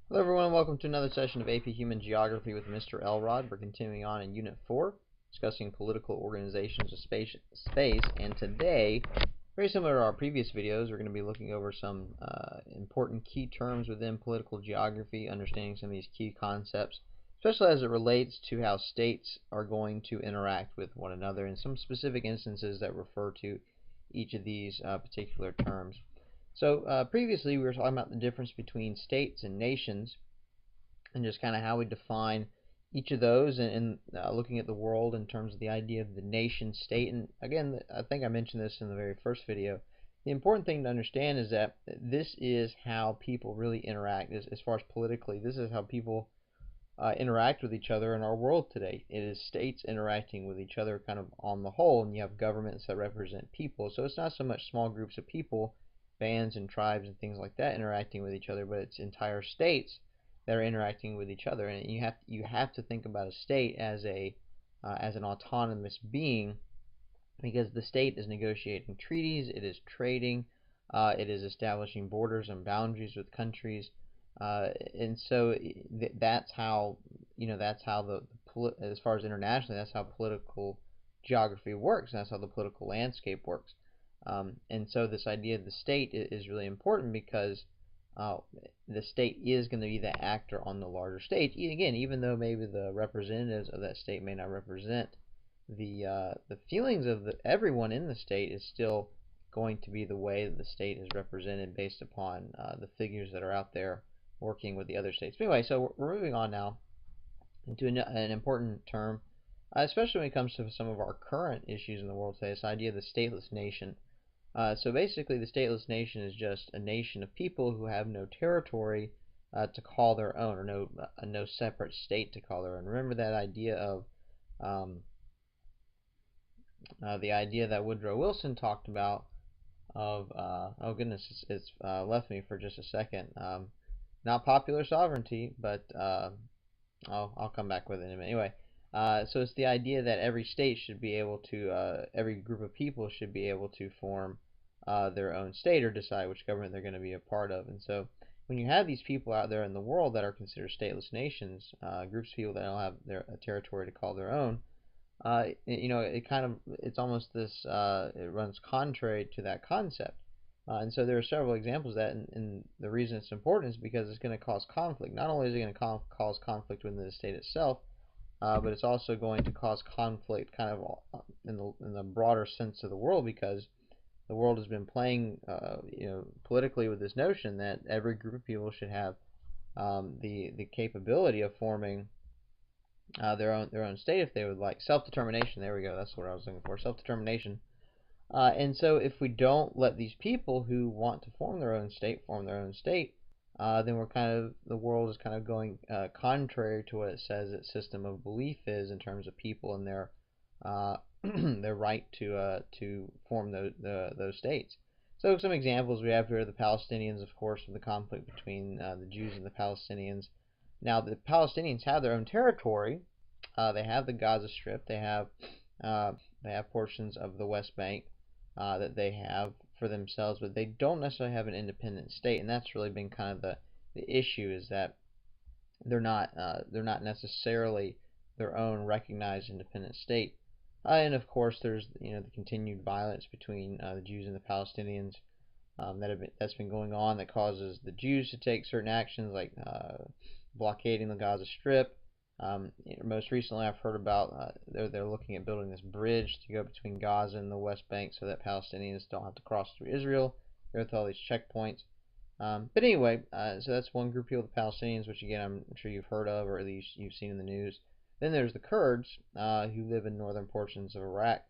Hello everyone, welcome to another session of AP Human Geography with Mr. Elrod. We're continuing on in Unit 4, discussing political organizations of space, and today, very similar to our previous videos, we're going to be looking over some important key terms within political geography, understanding some of these key concepts, especially as it relates to how states are going to interact with one another, and some specific instances that refer to each of these particular terms. So previously we were talking about the difference between states and nations and just kind of how we define each of those and looking at the world in terms of the idea of the nation state. And again, I think I mentioned this in the very first video. The important thing to understand is that this is how people really interact as far as politically. This is how people interact with each other in our world today. It is states interacting with each other kind of on the whole, and you have governments that represent people. So it's not so much small groups of people, bands and tribes and things like that interacting with each other, but it's entire states that are interacting with each other. And you have to think about a state as an autonomous being, because the state is negotiating treaties, it is trading, it is establishing borders and boundaries with countries, and so that's how as far as internationally, that's how political geography works, and that's how the political landscape works. And so this idea of the state is really important because the state is going to be the actor on the larger stage. Again, even though maybe the representatives of that state may not represent the feelings of everyone in the state, is still going to be the way that the state is represented based upon the figures that are out there working with the other states. But anyway, so we're moving on now into an important term, especially when it comes to some of our current issues in the world today, this idea of the stateless nation. So basically, the stateless nation is just a nation of people who have no territory to call their own, or no separate state to call their own. Remember that idea of the idea that Woodrow Wilson talked about of oh goodness, it's left me for just a second. Not popular sovereignty, but I'll come back with it in a minute. Anyway, so it's the idea that every state should be able to, every group of people should be able to form their own state or decide which government they're going to be a part of. And so when you have these people out there in the world that are considered stateless nations, groups of people that don't have a territory to call their own, it's almost this, it runs contrary to that concept. And so there are several examples of that, and the reason it's important is because it's going to cause conflict. Not only is it going to cause conflict within the state itself, but it's also going to cause conflict kind of in the broader sense of the world, because the world has been playing, politically with this notion that every group of people should have the capability of forming their own state if they would like. Self-determination, there we go, that's what I was looking for, self-determination. And so if we don't let these people who want to form their own state then the world is kind of going contrary to what it says its system of belief is in terms of people and their their right to form those states. So some examples we have here are the Palestinians, of course, with the conflict between the Jews and the Palestinians. Now the Palestinians have their own territory. They have the Gaza Strip. They have portions of the West Bank that they have for themselves, but they don't necessarily have an independent state, and that's really been kind of the issue, is that they're not necessarily their own recognized independent state. And of course, there's the continued violence between the Jews and the Palestinians that's been going on, that causes the Jews to take certain actions like blockading the Gaza Strip. Most recently, I've heard about they're looking at building this bridge to go between Gaza and the West Bank so that Palestinians don't have to cross through Israel. Go through all these checkpoints. But anyway, so that's one group of people, the Palestinians, which again I'm sure you've heard of, or at least you've seen in the news. Then there's the Kurds, who live in northern portions of Iraq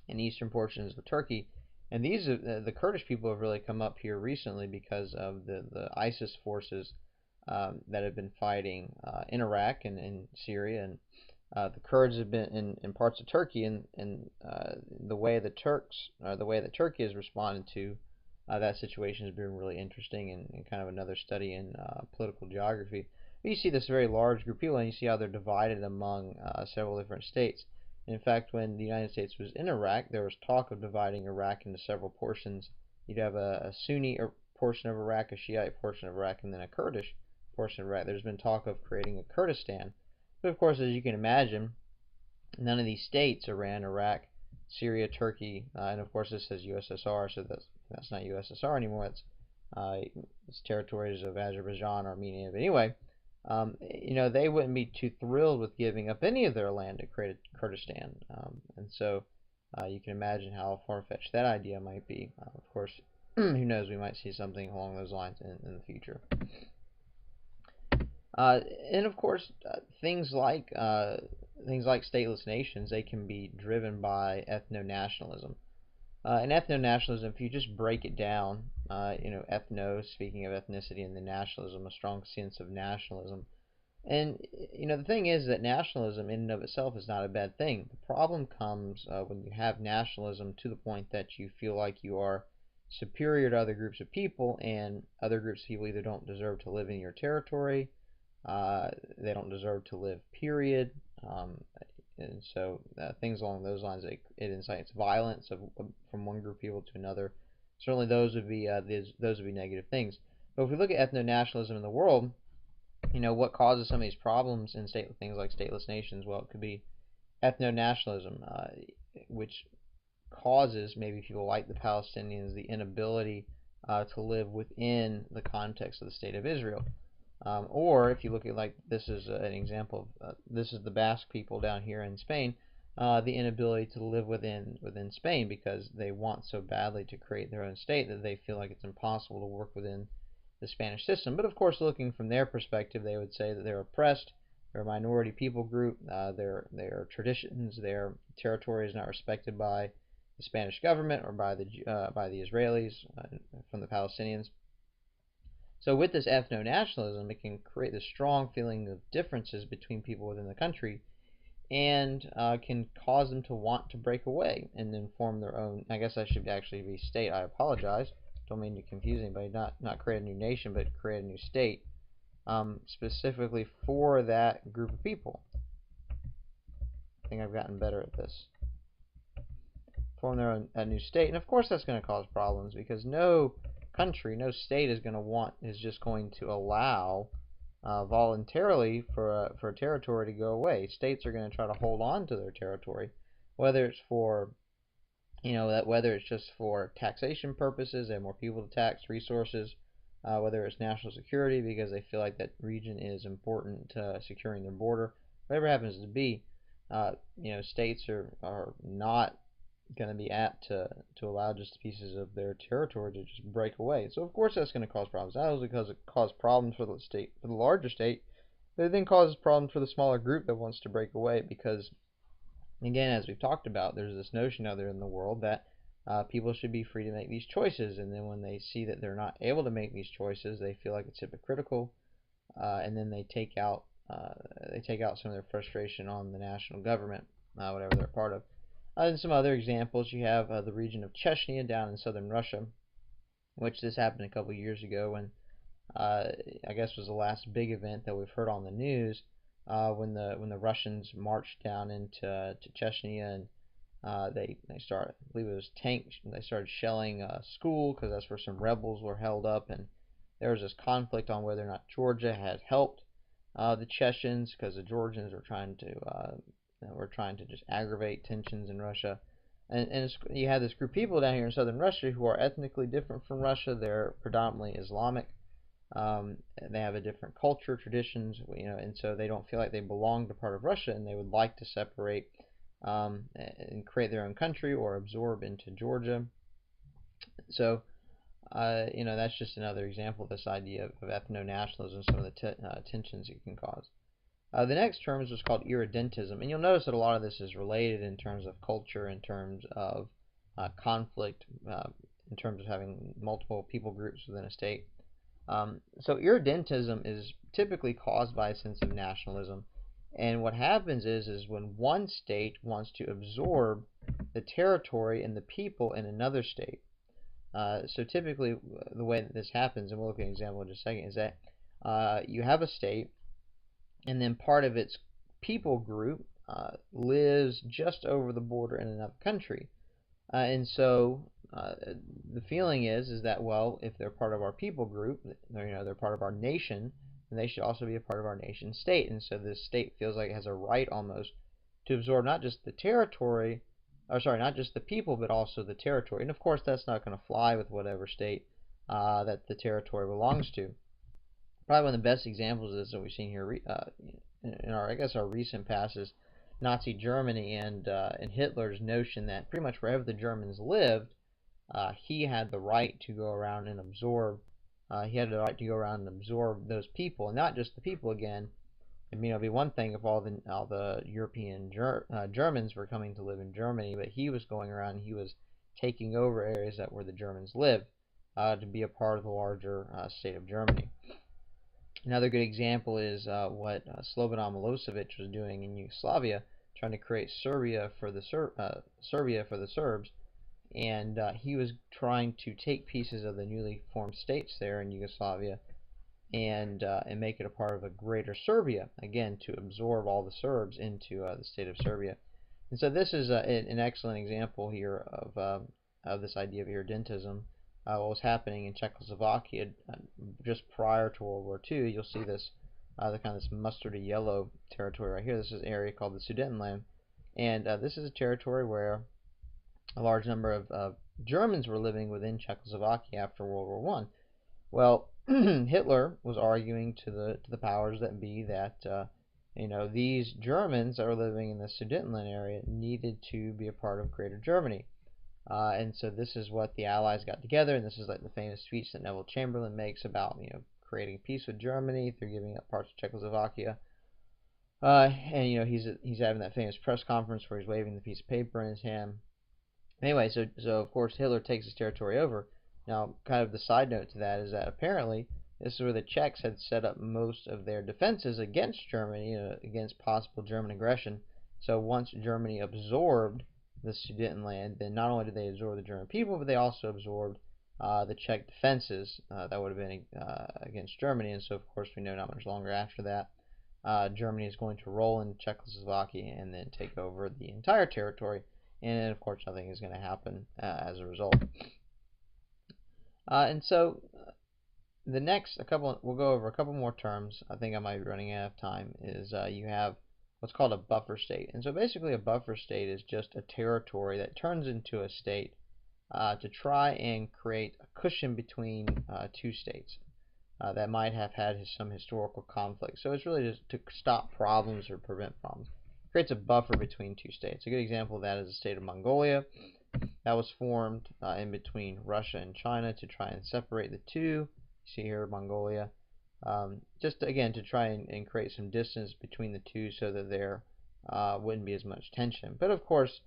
and eastern portions of Turkey. And these the Kurdish people have really come up here recently because of the ISIS forces that have been fighting in Iraq and in Syria, and the Kurds have been in parts of Turkey, and the way that Turkey has responded to that situation has been really interesting, and kind of another study in political geography. But you see this very large group of people, and you see how they're divided among several different states. In fact, when the United States was in Iraq, there was talk of dividing Iraq into several portions. You'd have a Sunni portion of Iraq, a Shiite portion of Iraq, and then a Kurdish portion of Iraq. There's been talk of creating a Kurdistan. But of course, as you can imagine, none of these states, Iran, Iraq, Syria, Turkey, and of course this says USSR, so that's not USSR anymore. It's territories of Azerbaijan, Armenia. But anyway, they wouldn't be too thrilled with giving up any of their land to create a Kurdistan, and so you can imagine how far-fetched that idea might be. Of course, who knows? We might see something along those lines in the future. And of course, things like stateless nations, they can be driven by ethno-nationalism. And ethno-nationalism, if you just break it down, ethno, speaking of ethnicity, and the nationalism, a strong sense of nationalism. And the thing is that nationalism in and of itself is not a bad thing. The problem comes when you have nationalism to the point that you feel like you are superior to other groups of people, and other groups of people either don't deserve to live in your territory, they don't deserve to live, period. And so things along those lines, it incites violence from one group of people to another. Certainly, those would be negative things. But if we look at ethno-nationalism in the world, what causes some of these problems in things like stateless nations? Well, it could be ethno-nationalism, which causes maybe people like the Palestinians the inability to live within the context of the state of Israel. Or if you look at, like, this is an example of this is the Basque people down here in Spain, the inability to live within Spain because they want so badly to create their own state that they feel like it's impossible to work within the Spanish system. But of course, looking from their perspective, they would say that they're oppressed, they're a minority people group, their traditions, their territory is not respected by the Spanish government or by the Israelis from the Palestinians. So with this ethno-nationalism, it can create this strong feeling of differences between people within the country, and can cause them to want to break away and then form their own. I guess I should actually be state. I apologize. Don't mean to confuse anybody. Not create a new nation, but create a new state, specifically for that group of people. I think I've gotten better at this. Form their own a new state, and of course that's going to cause problems because no country, no state is just going to allow voluntarily for a territory to go away. States are going to try to hold on to their territory, whether it's for whether it's just for taxation purposes, they have more people to tax, resources, whether it's national security because they feel like that region is important to securing their border, whatever it happens to be. States are not going to be apt to allow just pieces of their territory to just break away. So of course that's going to cause problems. Not only because it causes problems for the state, for the larger state, but it then causes problems for the smaller group that wants to break away because, again, as we've talked about, there's this notion out there in the world that people should be free to make these choices, and then when they see that they're not able to make these choices, they feel like it's hypocritical, and then they take out some of their frustration on the national government, whatever they're part of. And some other examples, you have the region of Chechnya down in southern Russia, which this happened a couple of years ago when I guess was the last big event that we've heard on the news, when the Russians marched down into Chechnya, and they started, I believe it was tanks, they started shelling a school because that's where some rebels were held up, and there was this conflict on whether or not Georgia had helped the Chechens because the Georgians were trying to just aggravate tensions in Russia. And you have this group of people down here in southern Russia who are ethnically different from Russia. They're predominantly Islamic. They have a different culture, traditions, and so they don't feel like they belong to part of Russia, and they would like to separate and create their own country or absorb into Georgia. So, that's just another example of this idea of ethno-nationalism, some of the tensions it can cause. The next term is what's called Irredentism, and you'll notice that a lot of this is related in terms of culture, in terms of conflict, in terms of having multiple people groups within a state. So Irredentism is typically caused by a sense of nationalism, and what happens is when one state wants to absorb the territory and the people in another state. So typically, the way that this happens, and we'll look at an example in just a second, is that you have a state, and then part of its people group lives just over the border in another country. And so the feeling is that, well, if they're part of our people group, they're part of our nation, then they should also be a part of our nation state. And so this state feels like it has a right almost to absorb not just the territory, or sorry, not just the people, but also the territory. And of course, that's not going to fly with whatever state that the territory belongs to. Probably one of the best examples of this that we've seen here in our, I guess, our recent past is Nazi Germany and Hitler's notion that pretty much wherever the Germans lived, he had the right to go around and absorb. He had the right to go around and absorb those people, and not just the people again. I mean, it'd be one thing if all the European Germans were coming to live in Germany, but he was going around and he was taking over areas that where the Germans lived to be a part of the larger state of Germany. Another good example is what Slobodan Milosevic was doing in Yugoslavia, trying to create Serbia for the Serbs, and he was trying to take pieces of the newly formed states there in Yugoslavia and make it a part of a greater Serbia, again to absorb all the Serbs into the state of Serbia. And so this is an excellent example here of this idea of irredentism. What was happening in Czechoslovakia just prior to World War II. You'll see this, the kind of this mustardy yellow territory right here. This is an area called the Sudetenland, and this is a territory where a large number of Germans were living within Czechoslovakia after World War I. Well, Hitler was arguing to the powers that be that these Germans that were living in the Sudetenland area needed to be a part of Greater Germany. And so this is what the Allies got together, and this is like the famous speech that Neville Chamberlain makes about creating peace with Germany through giving up parts of Czechoslovakia. And he's having that famous press conference where he's waving the piece of paper in his hand. Anyway, so of course Hitler takes his territory over. Now, kind of the side note to that is that apparently this is where the Czechs had set up most of their defenses against Germany, against possible German aggression. So once Germany absorbed the Sudetenland, then not only did they absorb the German people, but they also absorbed the Czech defenses that would have been against Germany. And so, of course, we know not much longer after that, Germany is going to roll into Czechoslovakia and then take over the entire territory. And, of course, nothing is going to happen as a result. And so, we'll go over a couple more terms. I think I might be running out of time. Is you have what's called a buffer state. And so basically a buffer state is just a territory that turns into a state to try and create a cushion between two states that might have had some historical conflict. So it's really just to stop problems or prevent problems. It creates a buffer between two states. A good example of that is the state of Mongolia. That was formed in between Russia and China to try and separate the two. You see here Mongolia. Just again to try and create some distance between the two so that there wouldn't be as much tension. But of course,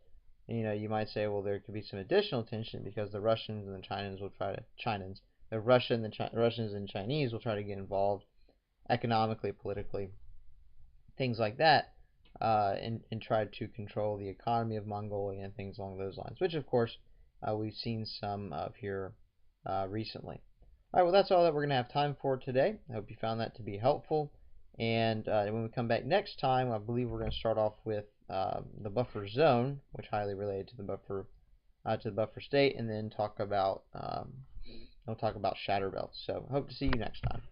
you might say, well, there could be some additional tension because the Russians and the Chinese will try to Russians and Chinese will try to get involved economically, politically, things like that, and try to control the economy of Mongolia and things along those lines, which of course we've seen some of here recently. Alright, well that's all that we're going to have time for today. I hope you found that to be helpful. And when we come back next time, I believe we're going to start off with the buffer zone, which highly related to the buffer state, and then we'll talk about shatter belts. So hope to see you next time.